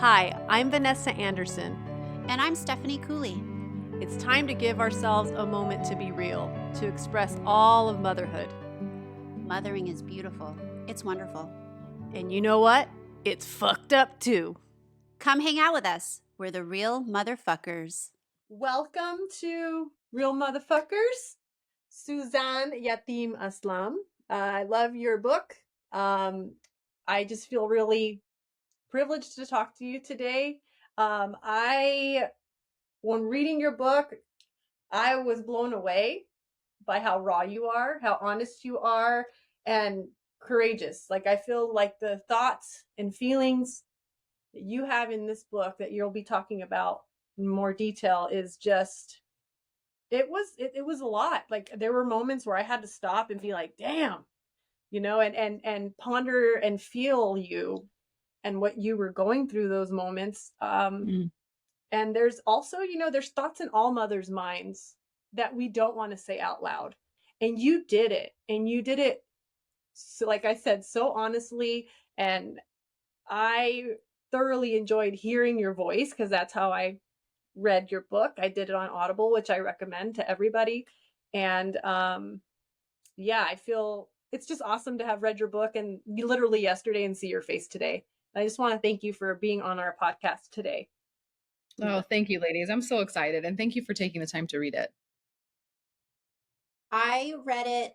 Hi, I'm Vanessa Anderson. And I'm Stephanie Cooley. It's time to give ourselves a moment to be real, to express all of motherhood. Mothering is beautiful. It's wonderful. And you know what? It's fucked up too. Come hang out with us. We're the real motherfuckers. Welcome to Real Motherfuckers, Suzy Yatim Aslam. I love your book. I just feel really privileged to talk to you today. When reading your book, I was blown away by how raw you are, how honest you are, and courageous. Like, I feel like the thoughts and feelings that you have in this book that you'll be talking about in more detail is just, it was a lot. Like, there were moments where I had to stop and be like, damn, and ponder and feel you and what you were going through those moments. And there's also, there's thoughts in all mothers' minds that we don't want to say out loud. And you did it. And you did it, so, like I said, so honestly. And I thoroughly enjoyed hearing your voice because that's how I read your book. I did it on Audible, which I recommend to everybody. And yeah, I feel it's just awesome to have read your book and literally yesterday and see your face today. I just want to thank you for being on our podcast today. Oh, thank you, ladies. I'm so excited. And thank you for taking the time to read it. I read it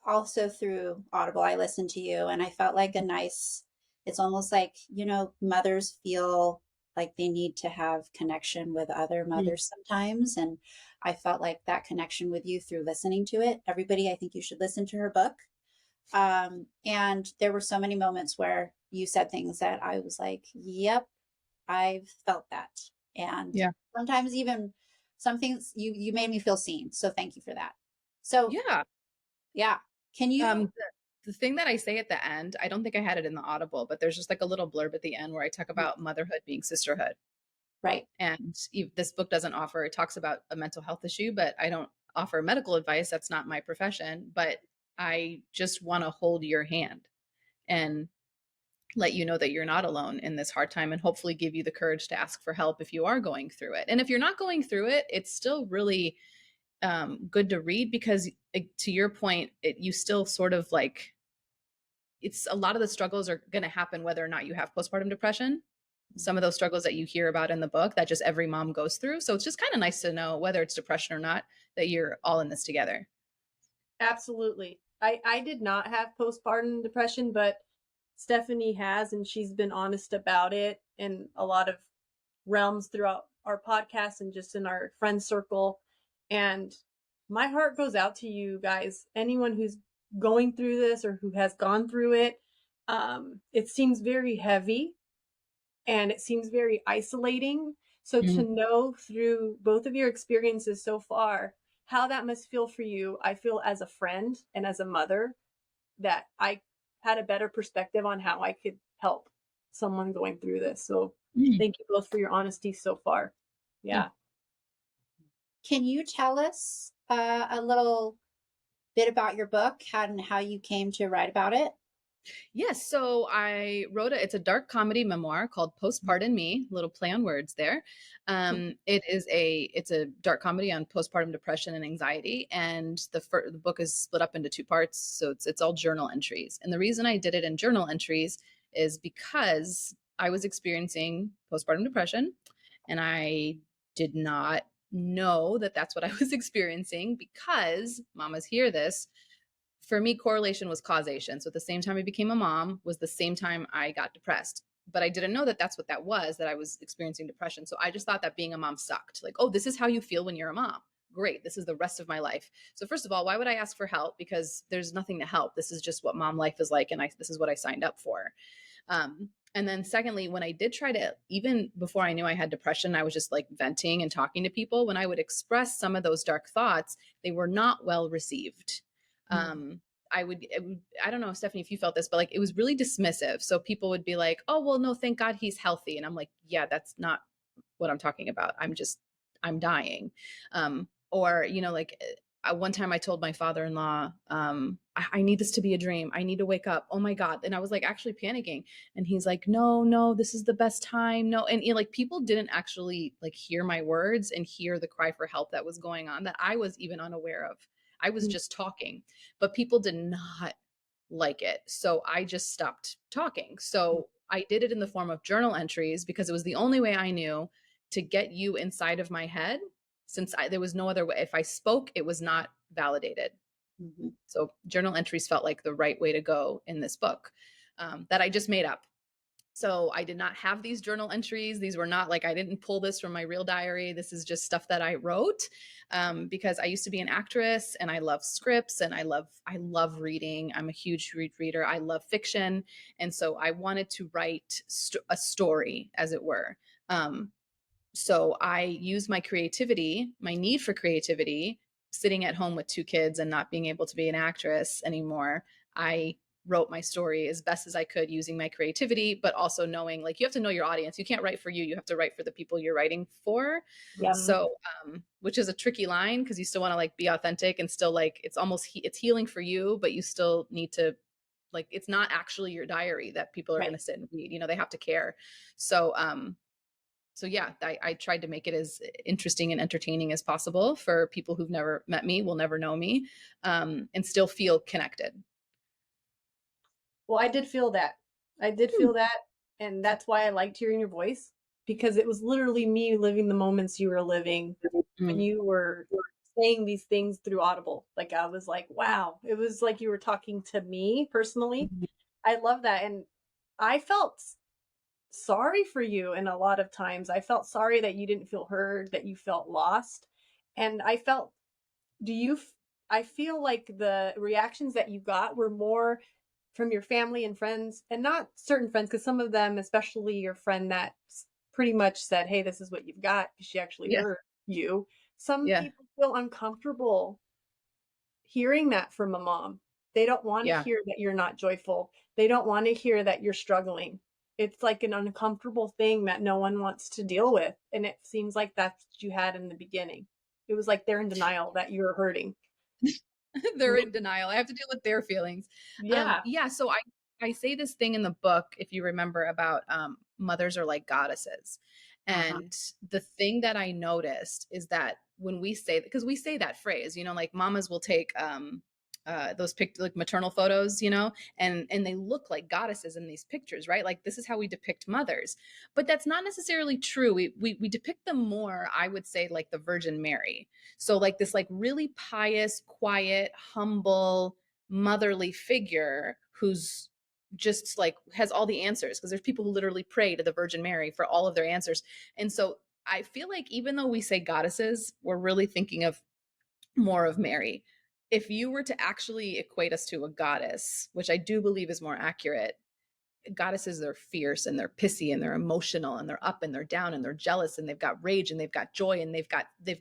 also through Audible. I listened to you and I felt like it's almost like, mothers feel like they need to have connection with other mothers sometimes. And I felt like that connection with you through listening to it. Everybody, I think you should listen to her book. And there were so many moments where you said things that I was like, yep, I've felt that. And sometimes even some things you made me feel seen. So thank you for that. So yeah. Can you, the thing that I say at the end, I don't think I had it in the Audible, but there's just like a little blurb at the end where I talk about motherhood being sisterhood. Right. And this book doesn't offer, it talks about a mental health issue, but I don't offer medical advice. That's not my profession, but I just want to hold your hand and let you know that you're not alone in this hard time and hopefully give you the courage to ask for help if you are going through it. And if you're not going through it, it's still really good to read because to your point, you still sort of like, it's a lot of the struggles are going to happen whether or not you have postpartum depression. Some of those struggles that you hear about in the book that just every mom goes through. So it's just kind of nice to know whether it's depression or not, that you're all in this together. Absolutely. I did not have postpartum depression, but Stephanie has, and she's been honest about it in a lot of realms throughout our podcast and just in our friend circle. And my heart goes out to you guys, anyone who's going through this or who has gone through it. It seems very heavy and it seems very isolating. So to know through both of your experiences so far, how that must feel for you, I feel as a friend and as a mother that I had a better perspective on how I could help someone going through this. So thank you both for your honesty so far. Yeah. Can you tell us a little bit about your book and how you came to write about it? Yes. So I wrote it's a dark comedy memoir called Postpartum Me, little play on words there. It's a dark comedy on postpartum depression and anxiety. And the book is split up into two parts. So it's all journal entries. And the reason I did it in journal entries is because I was experiencing postpartum depression and I did not know that that's what I was experiencing because mamas hear this. For me, correlation was causation. So at the same time I became a mom was the same time I got depressed. But I didn't know that that's what that was, that I was experiencing depression. So I just thought that being a mom sucked. Like, oh, this is how you feel when you're a mom. Great. This is the rest of my life. So first of all, why would I ask for help? Because there's nothing to help. This is just what mom life is like. And this is what I signed up for. And then secondly, when I did try to, even before I knew I had depression, I was just like venting and talking to people. When I would express some of those dark thoughts, they were not well received. I don't know, Stephanie, if you felt this, but like, it was really dismissive. So people would be like, oh, well, no, thank God he's healthy. And I'm like, yeah, that's not what I'm talking about. I'm dying. Or, like one time I told my father-in-law, I need this to be a dream. I need to wake up. Oh my God. And I was like actually panicking. And he's like, no, no, this is the best time. No. And like people didn't actually like hear my words and hear the cry for help that was going on that I was even unaware of. I was just talking, but people did not like it. So I just stopped talking. So I did it in the form of journal entries because it was the only way I knew to get you inside of my head, since there was no other way. If I spoke, it was not validated. Mm-hmm. So journal entries felt like the right way to go in this book that I just made up. So I did not have these journal entries. These were not like, I didn't pull this from my real diary. This is just stuff that I wrote because I used to be an actress and I love scripts and I love reading. I'm a huge reader. I love fiction. And so I wanted to write a story, as it were. So I used my creativity, my need for creativity, sitting at home with two kids and not being able to be an actress anymore. I wrote my story as best as I could using my creativity, but also knowing like you have to know your audience. You can't write for you. You have to write for the people you're writing for. Yep. So, which is a tricky line because you still want to like be authentic and still like it's almost it's healing for you, but you still need to like it's not actually your diary that people are Right. going to sit and read. You know, they have to care. So, so yeah, I tried to make it as interesting and entertaining as possible for people who've never met me, will never know me, and still feel connected. Well, I did feel that. I did feel that. And that's why I liked hearing your voice because it was literally me living the moments you were living when Mm. you were saying these things through Audible. Like, I was like, wow, it was like you were talking to me personally. I love that. And I felt sorry for you. And a lot of times I felt sorry that you didn't feel heard, that you felt lost. And I felt, do you, I feel like the reactions that you got were more from your family and friends, and not certain friends, because some of them, especially your friend that pretty much said, hey, this is what you've got, because she actually Yeah, heard you. Some yeah, people feel uncomfortable hearing that from a mom. They don't want to yeah. hear that you're not joyful. They don't want to hear that you're struggling. It's like an uncomfortable thing that no one wants to deal with. And it seems like that's what you had in the beginning. It was like they're in denial that you're hurting. They're in denial. I have to deal with their feelings. Yeah. Yeah. So I say this thing in the book, if you remember, about mothers are like goddesses. Uh-huh. And the thing that I noticed is that when we say, because we say that phrase, you know, like mamas will take those like maternal photos, you know, and they look like goddesses in these pictures, right? Like this is how we depict mothers, but that's not necessarily true. We depict them more, I would say, like the Virgin Mary. So like this like really pious, quiet, humble, motherly figure who's just like has all the answers, because there's people who literally pray to the Virgin Mary for all of their answers. And so I feel like even though we say goddesses, we're really thinking of more of Mary. If you were to actually equate us to a goddess, which I do believe is more accurate, goddesses are fierce and they're pissy and they're emotional and they're up and they're down and they're jealous and they've got rage and they've got joy and they've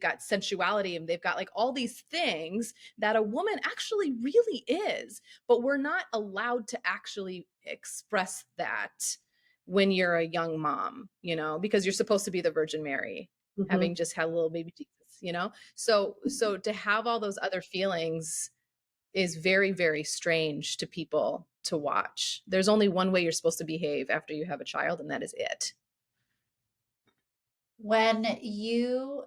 got sensuality and they've got like all these things that a woman actually really is, but we're not allowed to actually express that when you're a young mom, you know, because you're supposed to be the Virgin Mary, Mm-hmm. having just had a little baby Jesus, you know. So to have all those other feelings is very, very strange to people to watch. There's only one way you're supposed to behave after you have a child, and that is it. When you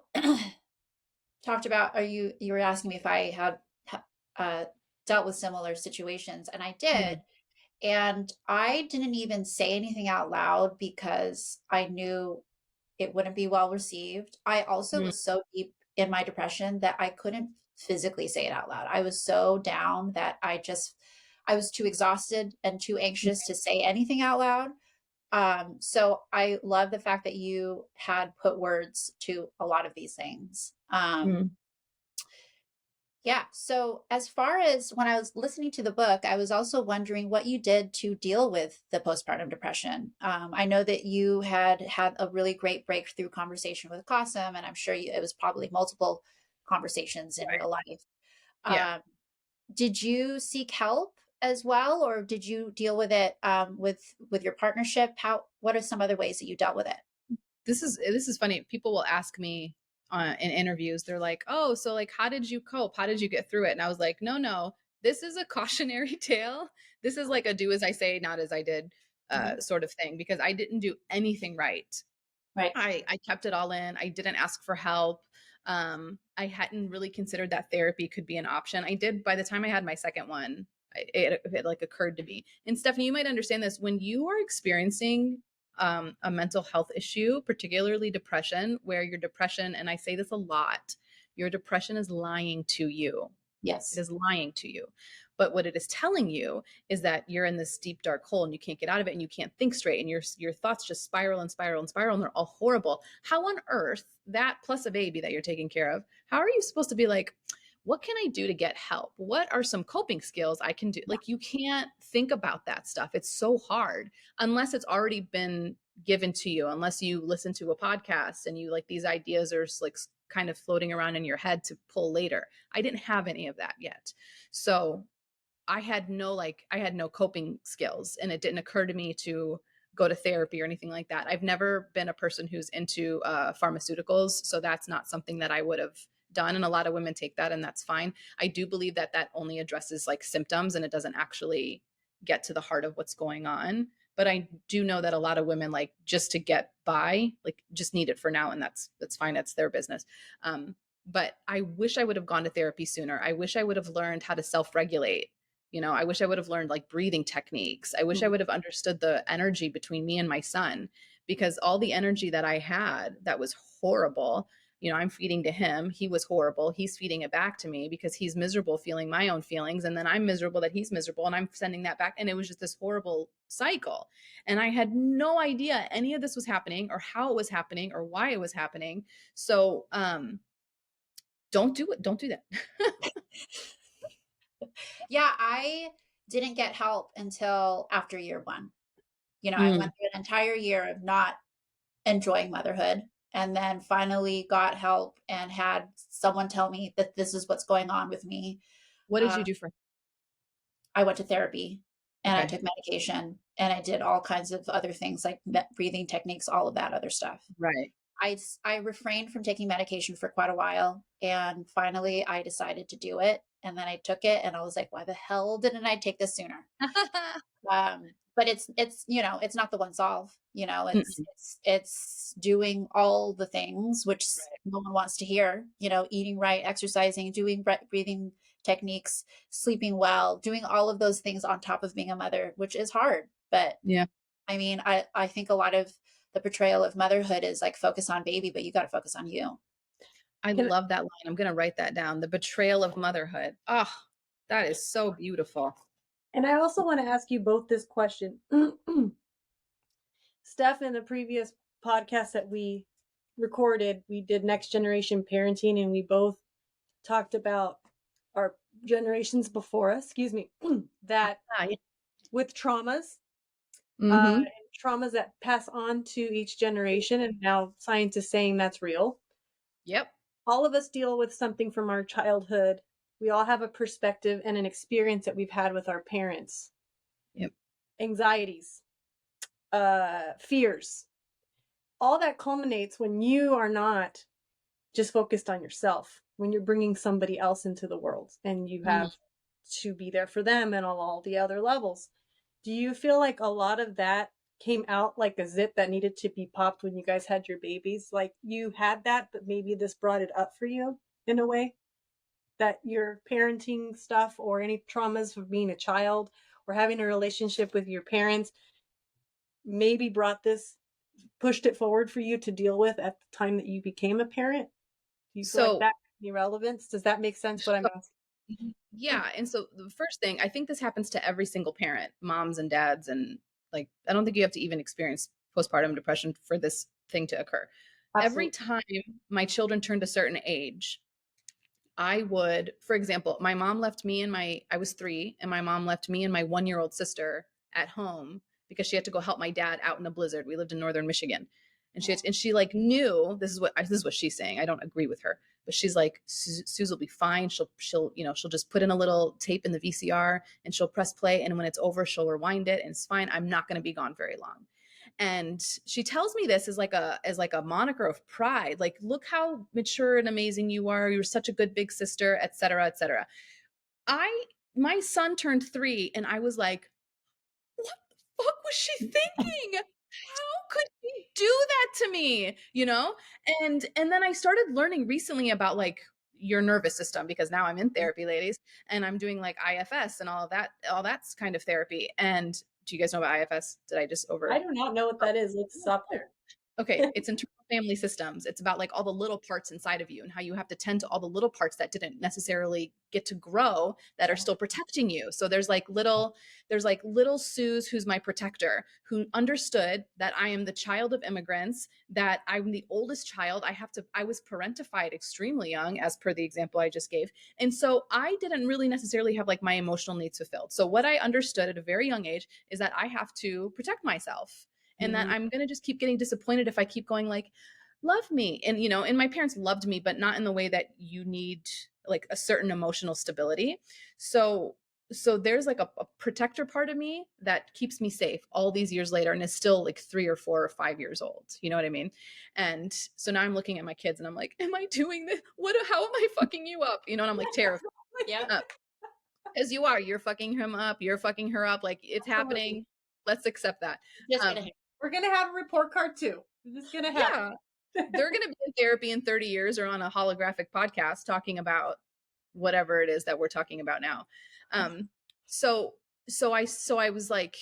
talked about, or you were asking me if I had uh, dealt with similar situations, and I did. Mm. And I didn't even say anything out loud because I knew it wouldn't be well received. I also Mm. was so deep in my depression that I couldn't physically say it out loud. I was so down that I was too exhausted and too anxious to say anything out loud. So I love the fact that you had put words to a lot of these things. Mm. Yeah. So, as far as when I was listening to the book, I was also wondering what you did to deal with the postpartum depression. I know that you had a really great breakthrough conversation with Qasim, and I'm sure it was probably multiple conversations in Right. real life. Yeah. Um, did you seek help as well, or did you deal with it with your partnership? What are some other ways that you dealt with it? This is funny. People will ask me in interviews, they're like, oh, so like, how did you cope? How did you get through it? And I was like, no, this is a cautionary tale. This is like a do as I say, not as I did Mhm. sort of thing, because I didn't do anything right. Right. I kept it all in. I didn't ask for help. I hadn't really considered that therapy could be an option. I did by the time I had my second one. It like occurred to me. And Stephanie, you might understand this when you are experiencing a mental health issue, particularly depression, where your depression, and I say this a lot, your depression is lying to you. It Yes. is lying to you. But what it is telling you is that you're in this deep dark hole and you can't get out of it and you can't think straight and your thoughts just spiral and spiral and spiral and they're all horrible. How on earth, that plus a baby that you're taking care of, how are you supposed to be like, what can I do to get help? What are some coping skills I can do? Yeah. Like you can't think about that stuff. It's so hard unless it's already been given to you, unless you listen to a podcast and you like these ideas are like kind of floating around in your head to pull later. I didn't have any of that yet. So I had no coping skills and it didn't occur to me to go to therapy or anything like that. I've never been a person who's into pharmaceuticals, so that's not something that I would have done, and a lot of women take that and that's fine. I do believe that that only addresses like symptoms and it doesn't actually get to the heart of what's going on. But I do know that a lot of women like just to get by, like just need it for now, and that's fine. That's their business. But I wish I would have gone to therapy sooner. I wish I would have learned how to self-regulate. I wish I would have learned like breathing techniques. I wish I Mhm. would have understood the energy between me and my son, because all the energy that I had that was horrible, I'm feeding to him. He was horrible. He's feeding it back to me because he's miserable feeling my own feelings. And then I'm miserable that he's miserable and I'm sending that back. And it was just this horrible cycle. And I had no idea any of this was happening or how it was happening or why it was happening. So, don't do it. Don't do that. Yeah, I didn't get help until after year one. I Mm. went through an entire year of not enjoying motherhood and then finally got help and had someone tell me that this is what's going on with me. What did Uh, you do for? I went to therapy and I Okay. took medication and I did all kinds of other things like breathing techniques, all of that other stuff. Right. I refrained from taking medication for quite a while and finally I decided to do it and then I took it and I was like, why the hell didn't I take this sooner? But it's not the one solve, Mm-mm. it's doing all the things which Right. no one wants to hear, eating right, exercising, doing breathing techniques, sleeping well, doing all of those things on top of being a mother, which is hard. But Yeah. I mean, I think a lot of the portrayal of motherhood is like focus on baby, but you got to focus on you. I Can, love that line. I'm going to write that down. The betrayal of motherhood. Oh, that is so beautiful. and I also want to ask you both this question. Steph, in the previous podcast that we recorded, we did next generation parenting, and we both talked about our generations before us, excuse me, that Ah, with traumas, mm-hmm. traumas that pass on to each generation, and now scientists saying that's real. Yep. All of us deal with something from our childhood. We all have a perspective and an experience that we've had with our parents. Yep. Anxieties, fears. All that culminates when you are not just focused on yourself, when you're bringing somebody else into the world and you Mm. have to be there for them and on all the other levels. Do you feel like a lot of that came out like a zip that needed to be popped when you guys had your babies? Like you had that, but maybe this brought it up for you in a way, that your parenting stuff or any traumas of being a child or having a relationship with your parents maybe pushed it forward for you to deal with at the time that you became a parent? Do you feel like So, that any relevance? Does that make sense what I'm so asking? yeah. And so the first thing, I think this happens to every single parent, moms and dads. And like, I don't think you have to even experience postpartum depression for this thing to occur. Every Absolutely. time my children turned a certain age, I would, for example, my mom left me and I was 3, and my mom left me and my 1-year-old sister at home because she had to go help my dad out in a blizzard. We lived in northern Michigan. And she like knew this is what she's saying. I don't agree with her, but she's like, Suze will be fine. She'll just put in a little tape in the VCR and she'll press play. And when it's over, she'll rewind it and it's fine. I'm not going to be gone very long. And she tells me this as like a moniker of pride. Like, look how mature and amazing you are. You're such a good big sister, et cetera, et cetera. My son turned 3 and I was like, what the fuck was she thinking? How could she do that to me? And then I started learning recently about like your nervous system, because now I'm in therapy, ladies, and I'm doing like IFS and all that's kind of therapy. And do you guys know about IFS? Did I just I over do not know what that is. Let's stop there. Okay, it's internal family systems. It's about like all the little parts inside of you and how you have to tend to all the little parts that didn't necessarily get to grow that are still protecting you. So there's like little Suze, who's my protector, who understood that I am the child of immigrants, that I'm the oldest child. I was parentified extremely young, as per the example I just gave. And so I didn't really necessarily have like my emotional needs fulfilled. So what I understood at a very young age is that I have to protect myself, and that I'm going to just keep getting disappointed if I keep going like, love me. And my parents loved me, but not in the way that you need like a certain emotional stability. So there's like a protector part of me that keeps me safe all these years later, and is still like 3 or 4 or 5 years old. You know what I mean? And so now I'm looking at my kids and I'm like, am I doing this? How am I fucking you up? And I'm like terrified. Yeah. Because you're fucking him up. You're fucking her up. Like, it's happening. Let's accept that. Just gonna We're going to have a report card too. This is going to happen. Yeah. They're going to be in therapy in 30 years or on a holographic podcast talking about whatever it is that we're talking about now. So I was like,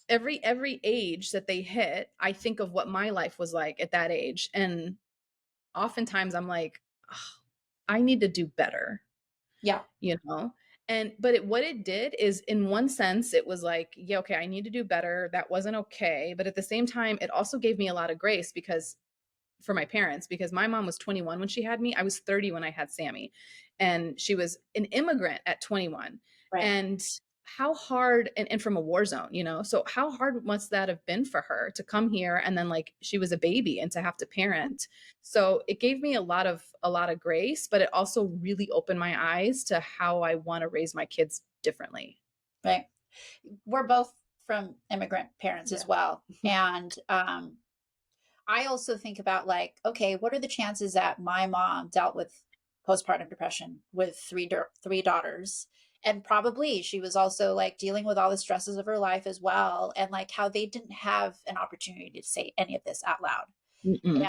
every age that they hit, I think of what my life was like at that age. And oftentimes I'm like, oh, I need to do better. Yeah. But what it did is, in one sense, it was like, yeah, okay, I need to do better. That wasn't okay. But at the same time, it also gave me a lot of grace for my parents, because my mom was 21 when she had me. I was 30 when I had Sammy, and she was an immigrant at 21. Right. And how hard, and from a war zone, so how hard must that have been for her to come here, and then like she was a baby and to have to parent. So it gave me a lot of grace, but it also really opened my eyes to how I want to raise my kids differently. Right. We're both from immigrant parents as well. And I also think about like, okay, what are the chances that my mom dealt with postpartum depression with three daughters? And probably she was also like dealing with all the stresses of her life as well. And like how they didn't have an opportunity to say any of this out loud. Mm-mm. And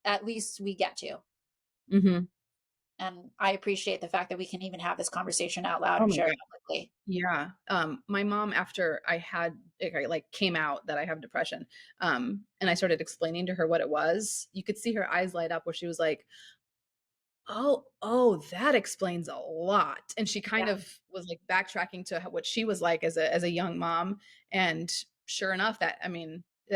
at least we get to. Mm-hmm. And I appreciate the fact that we can even have this conversation out loud and share it publicly. Yeah. My mom, after I came out that I have depression, and I started explaining to her what it was, you could see her eyes light up, where she was like, oh, that explains a lot. And she kind of was like backtracking to what she was like as a young mom. And sure enough, that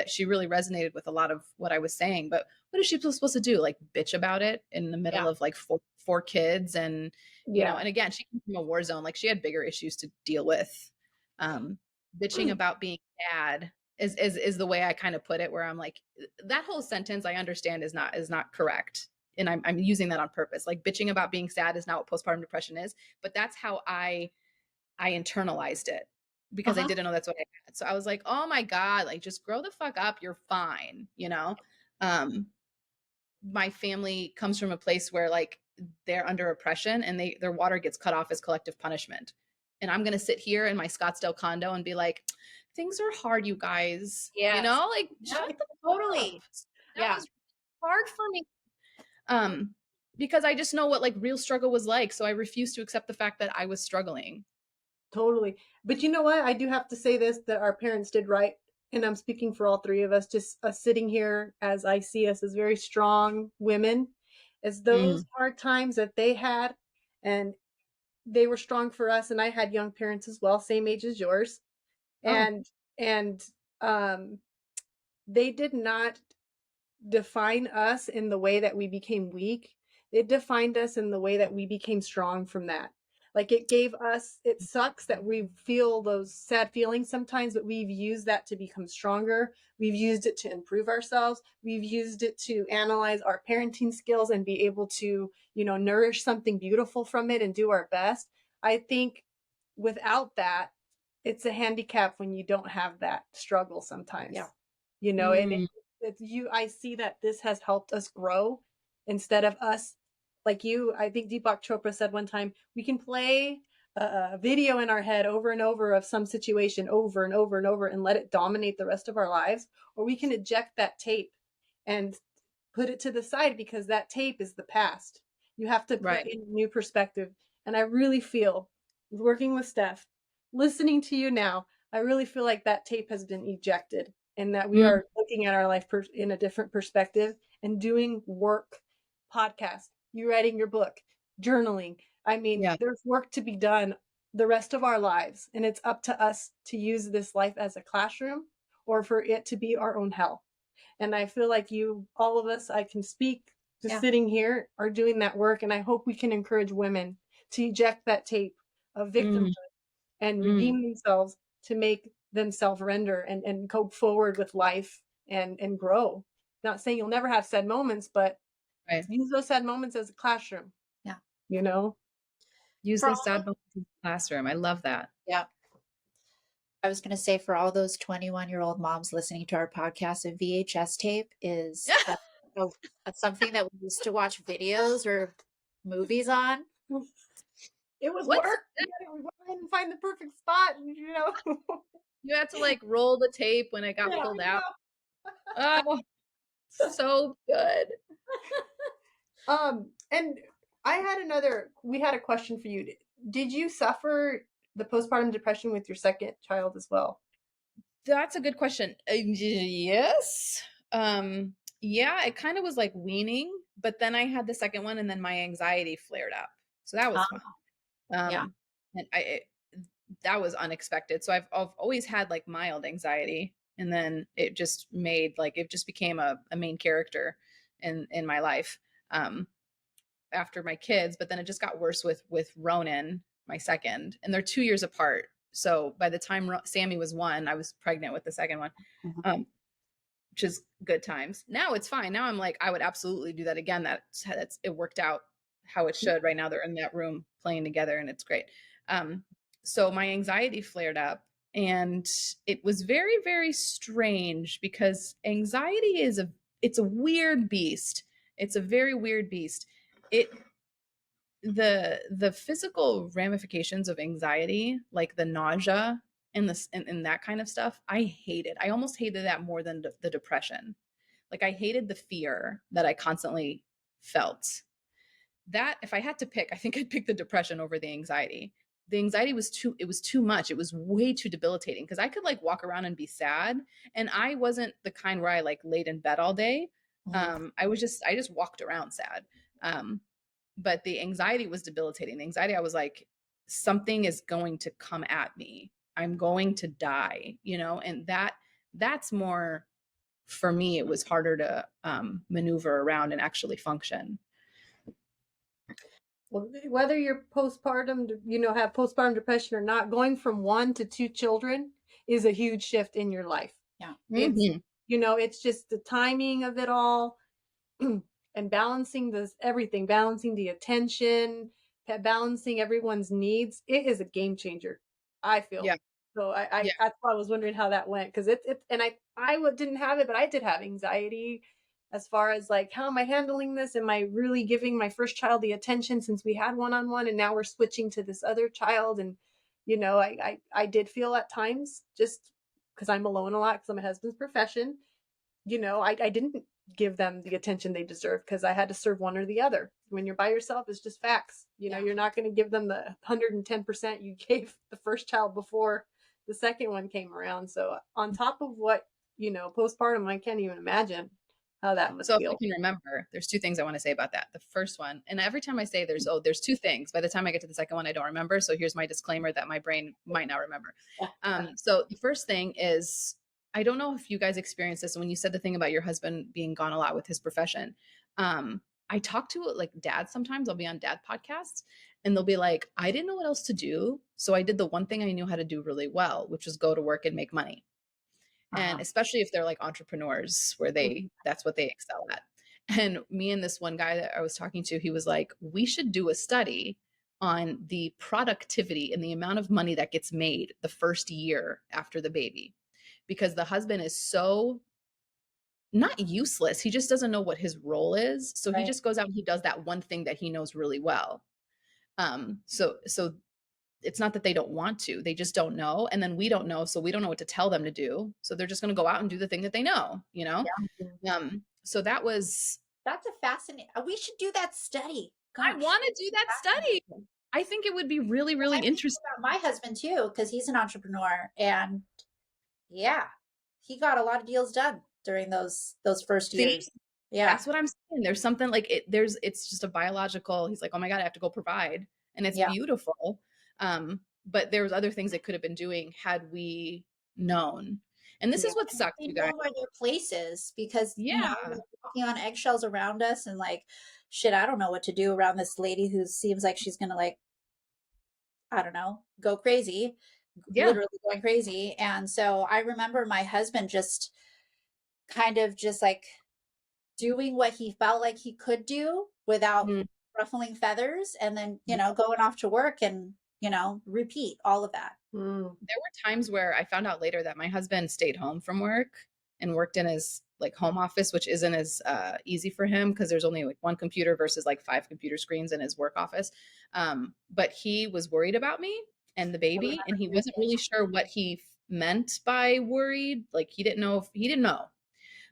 she really resonated with a lot of what I was saying. But what is she supposed to do? Like, bitch about it in the middle of like four kids, and and again, she came from a war zone. Like, she had bigger issues to deal with. Bitching about being sad is the way I kind of put it, where I'm like, that whole sentence I understand is not correct. And I'm using that on purpose. Like, bitching about being sad is not what postpartum depression is, but that's how I internalized it, because I didn't know that's what I had. So I was like, oh my God, like, just grow the fuck up. You're fine. My family comes from a place where like they're under oppression, and their water gets cut off as collective punishment. And I'm going to sit here in my Scottsdale condo and be like, things are hard, you guys. Like, shut the totally. up. That was hard for me. Because I just know what like real struggle was like. So I refuse to accept the fact that I was struggling. Totally. But you know what? I do have to say this, that our parents did right. And I'm speaking for all three of us, just us sitting here, as I see us as very strong women, as those hard times that they had, and they were strong for us. And I had young parents as well, same age as yours. And they did not define us in the way that we became weak. It defined us in the way that we became strong from that. Like, it gave us, it sucks that we feel those sad feelings sometimes, but we've used that to become stronger. We've used it to improve ourselves. We've used it to analyze our parenting skills and be able to, nourish something beautiful from it and do our best. I think without that, it's a handicap when you don't have that struggle sometimes. Yeah. you know, and Mm, I see that this has helped us grow instead of us, like you, I think Deepak Chopra said one time, we can play a video in our head over and over of some situation over and over and over and let it dominate the rest of our lives, or we can eject that tape and put it to the side because that tape is the past. You have to put right. in new perspective. And I really feel, working with Steph, listening to you now, I really feel like that tape has been ejected and that we Mm, are looking at our life in a different perspective and doing work, podcast, you writing your book, journaling. I mean, yeah. there's work to be done the rest of our lives, and it's up to us to use this life as a classroom or for it to be our own hell. And I feel like you, all of us, I can speak just Yeah. sitting here, are doing that work. And I hope we can encourage women to eject that tape of victimhood Mm, and mm, redeem themselves to make themselves render and go forward with life and grow. Not saying you'll never have sad moments, but right. use those sad moments as a classroom, Yeah. you know? Use For those all, sad moments in the classroom. I love that. yeah. I was going to say for all those 21-year-old moms listening to our podcast, a VHS tape is something that we used to watch videos or movies on. It was What's work. We had to go ahead and find the perfect spot, and you know. you had to like roll the tape when it got Yeah, pulled I out? know. Oh, so good. And we had a question for you. Did you suffer the postpartum depression with your second child as well? That's a good question. Yes. Yeah, it kind of was like weaning, but then I had the second one and then my anxiety flared up. So that was Ah, fun. yeah. And that was unexpected. So I've always had like mild anxiety, and then it just made like it just became a main character in my life after my kids. But then it just got worse with Ronan, my second, and they're 2 years apart. So by the time Sammy was 1, I was pregnant with the second one, Mhm. which is good times. Now it's fine. Now I'm like, I would absolutely do that again. That's it worked out how it should. Right now they're in that room playing together, and it's great. Um, so my anxiety flared up, and it was very, very strange because anxiety it's a weird beast. It's a very weird beast. It the physical ramifications of anxiety, like the nausea and and that kind of stuff, I hated. I almost hated that more than the depression. Like I hated the fear that I constantly felt. That if I had to pick, I think I'd pick the depression over the anxiety. The anxiety was too much. It was way too debilitating because I could like walk around and be sad, and I wasn't the kind where I like laid in bed all day. Mhm. I just walked around sad. Um, but the anxiety was debilitating. The anxiety, I was like, something is going to come at me. I'm going to die, and that's more for me. It was harder to maneuver around and actually function. Well, whether you're postpartum, have postpartum depression or not, going from 1 to 2 children is a huge shift in your life. Yeah. It's, Mm-hmm. it's just the timing of it all and balancing this everything, balancing the attention, balancing everyone's needs. It is a game changer, I feel. Yeah. So Yeah. that's why I was wondering how that went, because and didn't have it, but I did have anxiety as far as like, how am I handling this? Am I really giving my first child the attention since we had one-on-one and now we're switching to this other child? And I did feel at times, just because I'm alone a lot because of my husband's profession, I didn't give them the attention they deserve because I had to serve one or the other. When you're by yourself, it's just facts. Yeah. You're not going to give them the 110% you gave the first child before the second one came around. So on top of what, postpartum, I can't even imagine how that must So if I feel. can remember, there's two things I want to say about that. The first one, and every time I say there's two things. By the time I get to the second one, I don't remember. So here's my disclaimer that my brain might not remember. So the first thing is, I don't know if you guys experienced this when you said the thing about your husband being gone a lot with his profession. I talk to like dads sometimes. I'll be on dad podcasts, and they'll be like, I didn't know what else to do, so I did the one thing I knew how to do really well, which was go to work and make money. And especially if they're like entrepreneurs where that's what they excel at. And me and this one guy that I was talking to, he was like, we should do a study on the productivity and the amount of money that gets made the first year after the baby, because the husband is so not useless. He just doesn't know what his role is. So he Right. just goes out and he does that one thing that he knows really well. So it's not that they don't want to, they just don't know. And then we don't know. So we don't know what to tell them to do. So they're just going to go out and do the thing that they know, you know? So that was, That's a fascinating. We should do that study. I Gosh, want to do that study. I think it would be really, really I think interesting. about my husband too, because he's an entrepreneur, and yeah, he got a lot of deals done during those first See, years. Yeah, that's what I'm saying. There's something like it's just a biological, he's like, oh my God, I have to go provide. And it's yeah, beautiful. But there was other things it could have been doing had we known. And this Yeah. is what sucks, they you know guys. where their place is because Yeah. they're walking on eggshells around us, and like, shit, I don't know what to do around this lady who seems like she's gonna like, I don't know, go crazy, Yeah. literally going crazy. And so I remember my husband just kind of just like doing what he felt like he could do without Mm. ruffling feathers, and then, going off to work and, repeat all of that. Mm. There were times where I found out later that my husband stayed home from work and worked in his like home office, which isn't as easy for him because there's only like one computer versus like 5 computer screens in his work office. But he was worried about me and the I baby, remember and he you wasn't really sure what he meant by worried. Like he didn't know if he didn't know,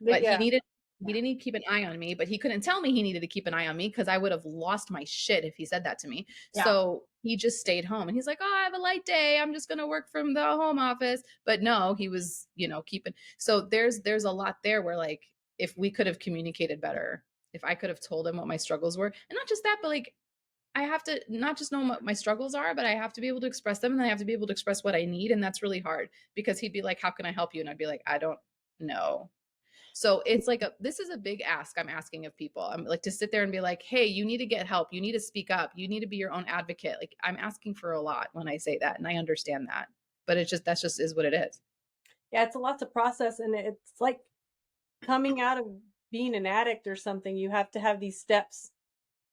But but yeah. he didn't need to keep an eye on me, but he couldn't tell me he needed to keep an eye on me because I would have lost my shit if he said that to me. Yeah. So he just stayed home and he's like, oh, I have a light day, I'm just going to work from the home office. But no, he was, keeping. So there's a lot there where like if we could have communicated better, if I could have told him what my struggles were, and not just that, but like I have to not just know what my struggles are, but I have to be able to express them, and I have to be able to express what I need. And that's really hard because he'd be like, how can I help you? And I'd be like, I don't know. So it's like this is a big ask I'm asking of people. I'm like to sit there and be like, hey, you need to get help. You need to speak up. You need to be your own advocate. Like I'm asking for a lot when I say that. And I understand that, but that's just is what it is. Yeah, it's a lot to process, and it's like coming out of being an addict or something. You have to have these steps.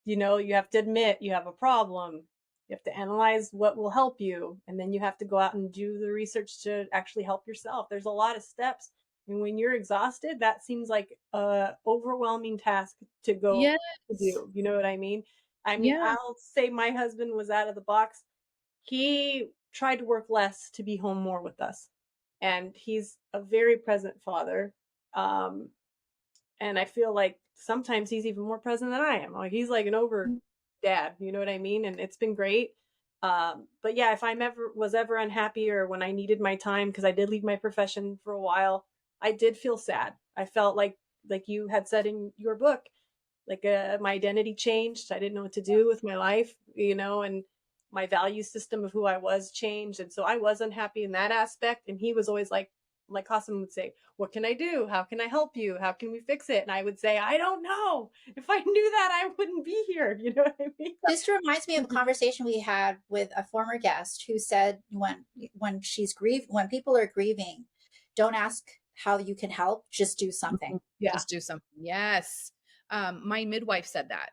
You have to admit you have a problem. You have to analyze what will help you, and then you have to go out and do the research to actually help yourself. There's a lot of steps. And when you're exhausted, that seems like a overwhelming task to go to Yes. do. You know what I mean? Yeah. I'll say my husband was out of the box. He tried to work less to be home more with us. And he's a very present father. Um, and I feel like sometimes he's even more present than I am. Like he's like an over dad, you know what I mean? And it's been great. But yeah, if I'm ever unhappy or when I needed my time, because I did leave my profession for a while, I did feel sad. I felt like you had said in your book, like my identity changed. I didn't know what to do with my life, and my value system of who I was changed. And so I was unhappy in that aspect. And he was always like Hassan would say, what can I do? How can I help you? How can we fix it? And I would say, I don't know. If I knew that, I wouldn't be here. You know what I mean? This reminds me of a conversation we had with a former guest who said when people are grieving, don't ask how you can help, just do something. Yeah. Just do something. Yes. My midwife said that.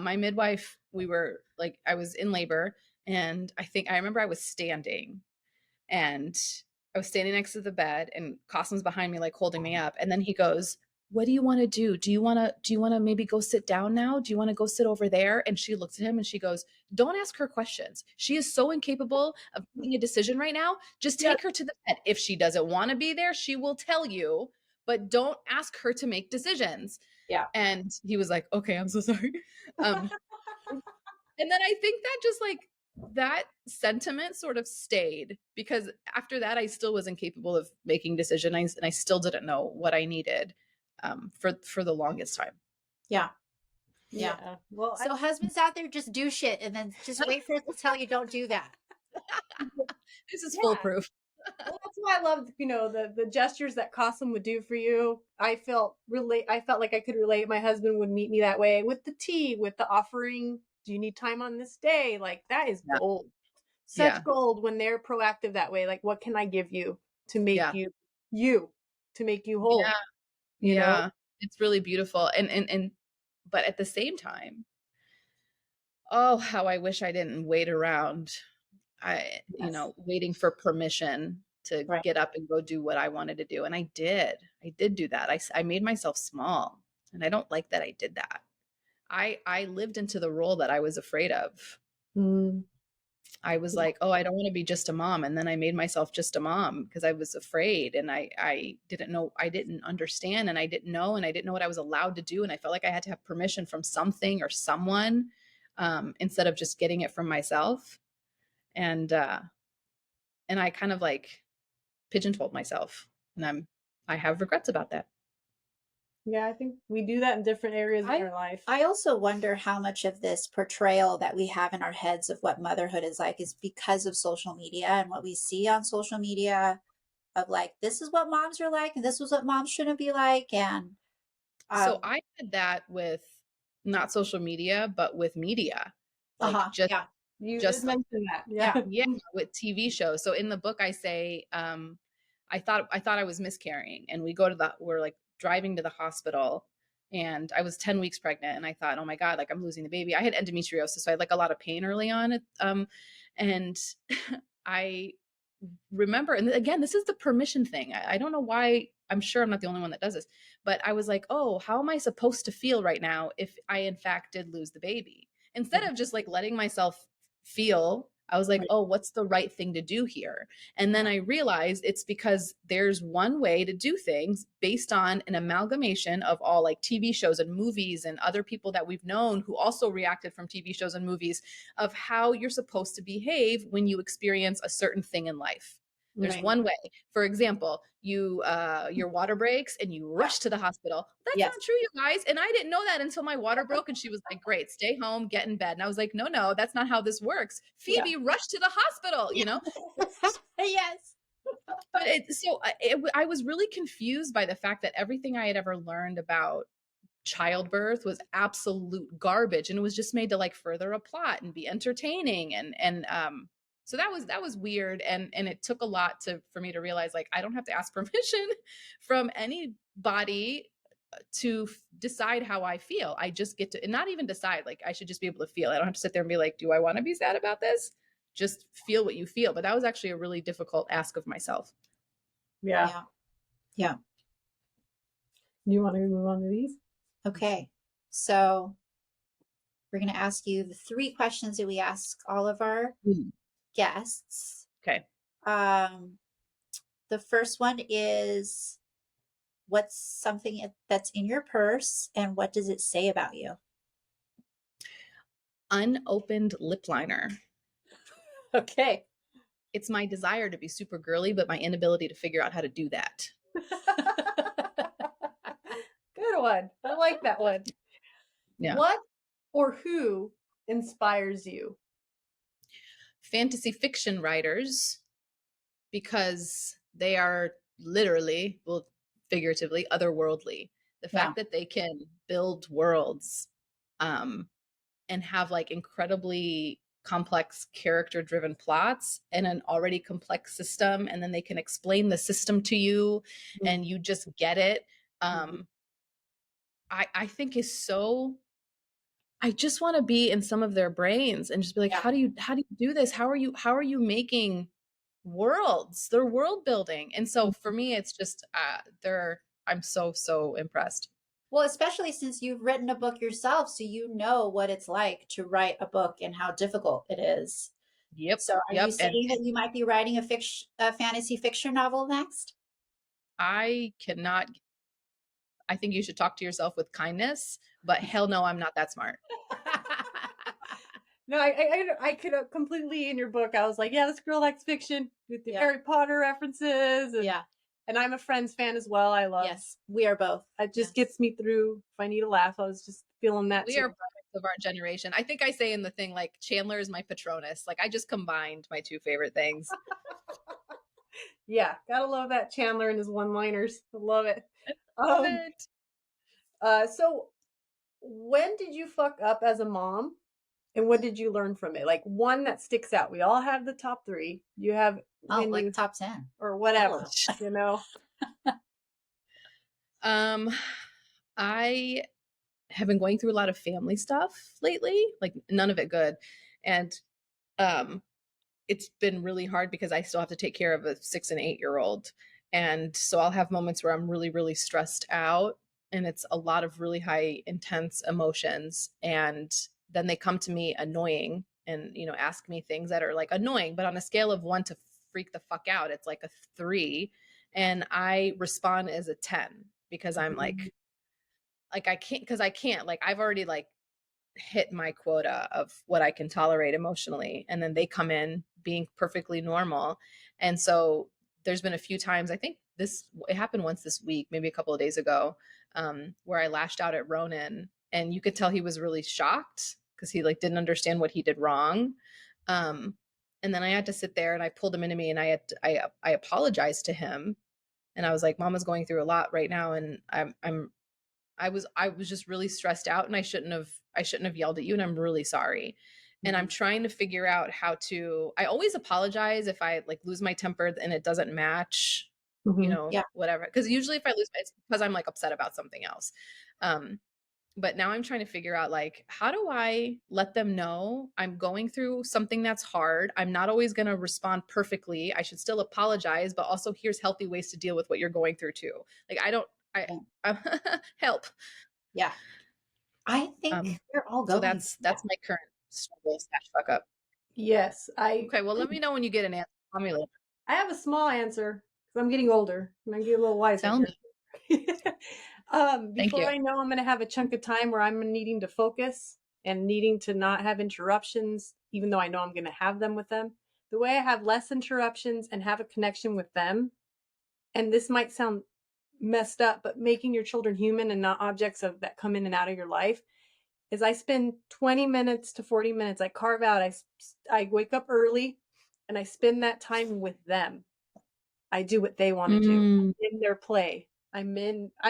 My midwife, we were like, I was in labor, and I remember I was standing, and I was standing next to the bed, and Cosm's behind me, like holding me up. And then he goes, what do you want to do? Do you want to maybe go sit down now? Do you want to go sit over there? And she looks at him and she goes, don't ask her questions. She is so incapable of making a decision right now. Just Yeah. take her to the bed. If she doesn't want to be there, she will tell you, but don't ask her to make decisions. Yeah. And he was like, okay, I'm so sorry. Um, and then I think that just like that sentiment sort of stayed because after that, I still was incapable of making decisions, and I still didn't know what I needed for the longest time. Yeah. Yeah. Well, So husbands out there, just do shit and then just wait for us to tell you don't do that. This is yeah. foolproof. Well, that's why I loved, the gestures that Cossum would do for you. I felt like I could relate. My husband would meet me that way with the tea, with the offering. Do you need time on this day? Like that is Yeah. gold. Yeah. Such gold when they're proactive that way. Like, what can I give you to make Yeah. you to make you whole? Yeah. You know? Yeah. It's really beautiful. And but at the same time, oh, how I wish I didn't wait around. Yes. Waiting for permission to Right. get up and go do what I wanted to do. And I did do that. I made myself small, and I don't like that I did that. I lived into the role that I was afraid of. Mm. I was like, oh, I don't want to be just a mom. And then I made myself just a mom because I was afraid, and I didn't know, I didn't understand, and I didn't know, and I didn't know what I was allowed to do. And I felt like I had to have permission from something or someone, instead of just getting it from myself. And, and I kind of like pigeonholed myself, and I have regrets about that. Yeah, I think we do that in different areas in I our life. I also wonder how much of this portrayal that we have in our heads of what motherhood is like is because of social media and what we see on social media of like, this is what moms are like and this is what moms shouldn't be like. And So um I had that with not social media, but with media, like yeah, You did just mention that. yeah, Yeah. yeah, with TV shows. So in the book, I say, I thought I was miscarrying, and we're like driving to the hospital, and I was 10 weeks pregnant, and I thought, oh my God, like I'm losing the baby. I had endometriosis, so I had like a lot of pain early on. And I remember, and again, this is the permission thing. I don't know why. I'm sure I'm not the only one that does this, but I was like, oh, how am I supposed to feel right now if I in fact did lose the baby? Instead of just like letting myself feel, I was like, Right. oh, what's the right thing to do here? And then I realized it's because there's one way to do things based on an amalgamation of all like TV shows and movies and other people that we've known who also reacted from TV shows and movies of how you're supposed to behave when you experience a certain thing in life. There's right. one way. For example, your water breaks and you rush to the hospital. That's Yes. not true, you guys. And I didn't know that until my water broke, and she was like, "Great, stay home, get in bed." And I was like, "No, that's not how this works. Yeah. Phoebe, rush to the hospital." Yes. But I was really confused by the fact that everything I had ever learned about childbirth was absolute garbage, and it was just made to like further a plot and be entertaining. And so that was weird, and it took a lot for me to realize like I don't have to ask permission from anybody to decide how I feel. I just get to, and not even decide, like I should just be able to feel. I don't have to sit there and be like, do I want to be sad about this? Just feel what you feel. But that was actually a really difficult ask of myself. Yeah. Yeah. Yeah. You want to move on to these? Okay. So we're going to ask you the 3 questions that we ask all of our guests. Okay. The first one is, what's something that's in your purse and what does it say about you? Unopened lip liner. Okay. It's my desire to be super girly, but my inability to figure out how to do that. Good one. I like that one. Yeah. What or who inspires you? Fantasy fiction writers, because they are literally, well, figuratively, otherworldly. The fact that they can build worlds, and have like incredibly complex character driven plots and an already complex system, and then they can explain the system to you and you just get it. I think is so, I just want to be in some of their brains and just be like, how do you do this? How are you making worlds? They're world building. And so for me, it's just I'm so impressed. Well, especially since you've written a book yourself, so you know what it's like to write a book and how difficult it is. Yep. So are you saying that you might be writing a fantasy fiction novel next? I think you should talk to yourself with kindness, but hell no, I'm not that smart. No, I could completely, in your book, I was like, yeah, this girl likes fiction with the Harry Potter references. And, and I'm a Friends fan as well. I love. Yes, we are both. It just gets me through. If I need a laugh, I was just feeling that. We are products of our generation. I think I say in the thing, like, Chandler is my Patronus. Like, I just combined my 2 favorite things. Yeah, gotta love that Chandler and his one-liners. I love it. Love it. So when did you fuck up as a mom? And what did you learn from it? Like one that sticks out. We all have the top 3. You have like top 10 or whatever, you know. I have been going through a lot of family stuff lately, like none of it good. And it's been really hard because I still have to take care of a 6 and 8-year-old. And so I'll have moments where I'm really, really stressed out, and it's a lot of really high intense emotions. And then they come to me annoying and, ask me things that are like annoying, but on a scale of 1 to freak the fuck out, it's like a 3. And I respond as a 10 because I'm like I can't, because I can't, like I've already like hit my quota of what I can tolerate emotionally. And then they come in being perfectly normal. And so there's been a few times, I think it happened once this week, maybe a couple of days ago, where I lashed out at Ronan, and you could tell he was really shocked because he like didn't understand what he did wrong. And then I had to sit there and I pulled him into me, and I apologized to him. And I was like, Mama's going through a lot right now. And I was just really stressed out, and I shouldn't have yelled at you, and I'm really sorry. And I'm trying to figure out how to, I always apologize if I like lose my temper and it doesn't match, Yeah. whatever. Cause usually if I lose, it's because I'm like upset about something else. But now I'm trying to figure out like, how do I let them know I'm going through something that's hard? I'm not always going to respond perfectly. I should still apologize, but also here's healthy ways to deal with what you're going through too. Like help. Yeah. I think we're all So going. that's my current struggle slash fuck up. Yes, Okay, well, let me know when you get an answer. Call me later. I have a small answer because I'm getting older. I'm getting a little wiser Tell here. me. Thank Before you. I know, I'm going to have a chunk of time where I'm needing to focus and needing to not have interruptions, even though I know I'm going to have them with them. The way I have less interruptions and have a connection with them, and this might sound messed up, but making your children human and not objects that come in and out of your life, is I spend 20 minutes to 40 minutes. I carve out, I wake up early and I spend that time with them. I do what they want to do in their play. I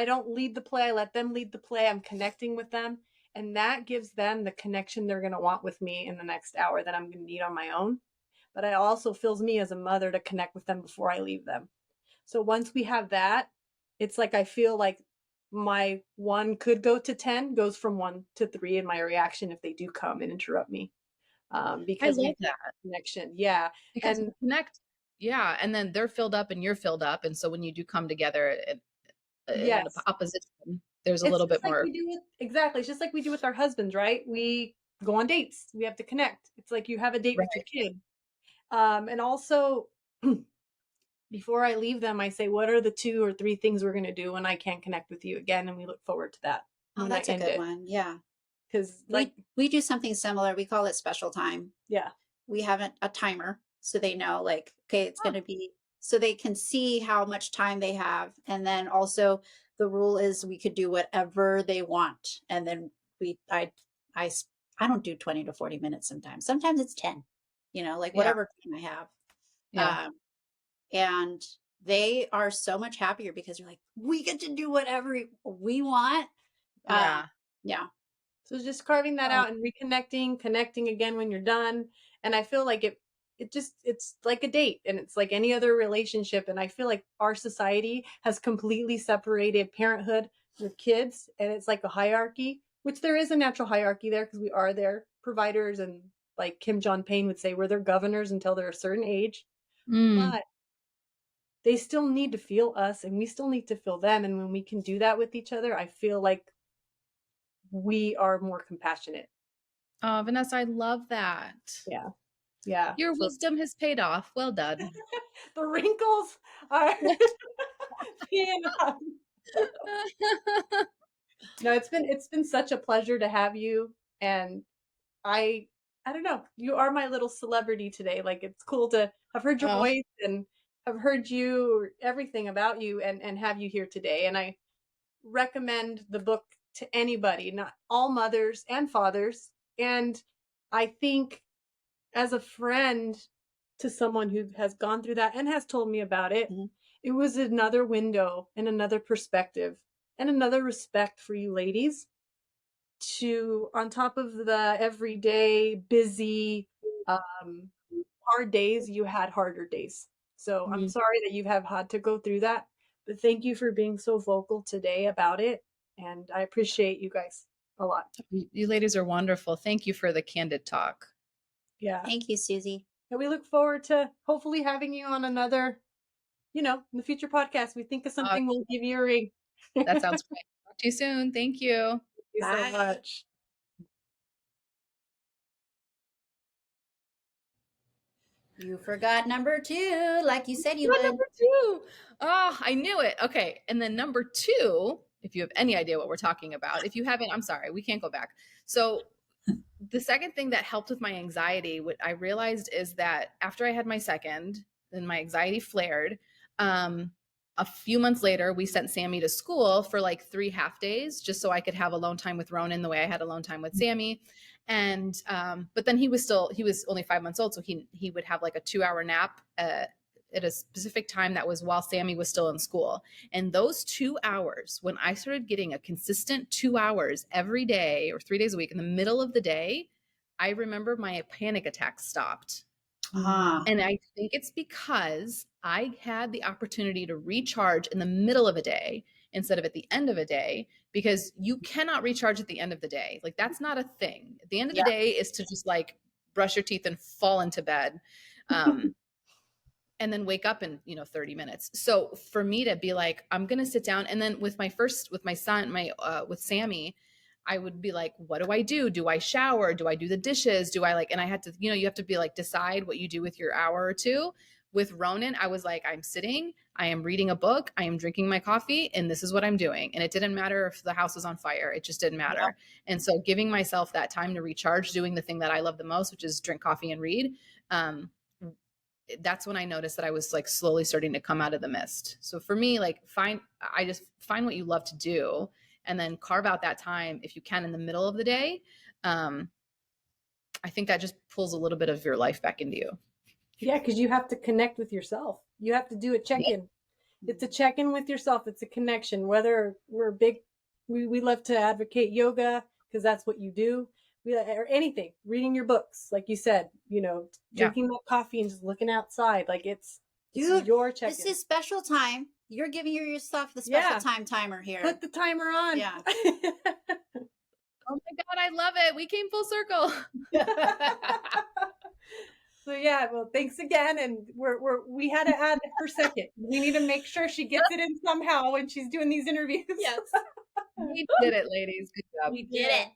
don't lead the play. I let them lead the play. I'm connecting with them. And that gives them the connection they're going to want with me in the next hour that I'm going to need on my own. But it also fills me as a mother to connect with them before I leave them. So once we have that, it's like I feel like my 1 could go to 10, goes from 1 to 3 in my reaction if they do come and interrupt me. I Because we love have that connection. Yeah. because And you connect. Yeah, and then they're filled up and you're filled up, and so when you do come together in an yes, opposition, there's a it's little just bit like more. we do with exactly. It's just like we do with our husbands, right? We go on dates. We have to connect. It's like you have a date with your Right. kid. And also before I leave them, I say, what are the 2 or 3 things we're going to do when I can connect with you again? And we look forward to that Oh, when I that's a end good it. one. Yeah. Because like, We do something similar. We call it special time. yeah. We have a timer so they know like, okay, it's Oh, going to be, so they can see how much time they have. And then also the rule is we could do whatever they want. And then I, I don't do 20 to 40 minutes sometimes. Sometimes it's 10, like Yeah. whatever time I have. Yeah. And they are so much happier because you're like, we get to do whatever we want. Yeah. Yeah. so just carving that Oh, out and reconnecting, connecting again when you're done. And I feel like it's like a date and it's like any other relationship. And I feel like our society has completely separated parenthood with kids. And it's like a hierarchy, which there is a natural hierarchy there because we are their providers. And like Kim John Payne would say, we're their governors until they're a certain age. mm. But they still need to feel us and we still need to feel them. And when we can do that with each other, I feel like we are more compassionate. Oh, Vanessa, I love that. Yeah. Yeah. Your So wisdom has paid off. Well done. the wrinkles are paying off. No, it's been such a pleasure to have you. And I I don't know, you are my little celebrity today. Like it's cool to have heard your Oh, voice and have heard you everything about you and have you here today. And I recommend the book to anybody, not all mothers and fathers. And I think as a friend to someone who has gone through that and has told me about it, Mhm. it was another window and another perspective and another respect for you ladies to, on top of the everyday busy, um, hard days, you had harder days. So I'm mm. sorry that you have had to go through that, but thank you for being so vocal today about it. And I appreciate you guys a lot. You ladies are wonderful. Thank you for the candid talk. Yeah. Thank you, Suzy. And we look forward to hopefully having you on another, in the future podcast. We think of Uh, something, we'll give you a ring. that sounds great. Talk to you soon. Thank you. Thank you so much. You forgot number 2, like you said you What would. number 2? Oh, I knew it. Okay. And then number 2, if you have any idea what we're talking about, if you haven't, I'm sorry, we can't go back. So the second thing that helped with my anxiety, what I realized is that after I had my second, then my anxiety flared. A few months later, we sent Sammy to school for like 3 half days, just so I could have alone time with Ronan the way I had alone time with Sammy. And but then he was only 5 months old, so he would have like a 2-hour nap at a specific time that was while Sammy was still in school. And those 2 hours, when I started getting a consistent 2 hours every day or 3 days a week in the middle of the day, I remember my panic attacks stopped. And I think it's because I had the opportunity to recharge in the middle of a day instead of at the end of a day, because you cannot recharge at the end of the day. Like, that's not a thing. At the end of the day is to just like brush your teeth and fall into bed. And then wake up in 30 minutes. So for me to be like, I'm gonna sit down, and then with my son, with Sammy, I would be like, what do I do? Do I shower? Do I do the dishes? Do I and I had to, you have to be like, decide what you do with your hour or two. With Ronan, I was like, I'm sitting, I am reading a book, I am drinking my coffee, and this is what I'm doing. And it didn't matter if the house was on fire. It just didn't matter. Yeah. And so giving myself that time to recharge, doing the thing that I love the most, which is drink coffee and read, that's when I noticed that I was like slowly starting to come out of the mist. So for me, just find what you love to do, and then carve out that time if you can in the middle of the day. I think that just pulls a little bit of your life back into you. Yeah, because you have to connect with yourself. You have to do a check-in. It's a check-in with yourself. It's a connection. Whether we love to advocate yoga because that's what you do. Or anything, reading your books, like you said, drinking that coffee and just looking outside. Like it's your check-in. This is special time. You're giving yourself the special time timer here. Put the timer on. Yeah. Oh my God, I love it. We came full circle. So well, thanks again. And we had to add her second. We need to make sure she gets it in somehow when she's doing these interviews. Yes. We did it, ladies. Good job. We did it.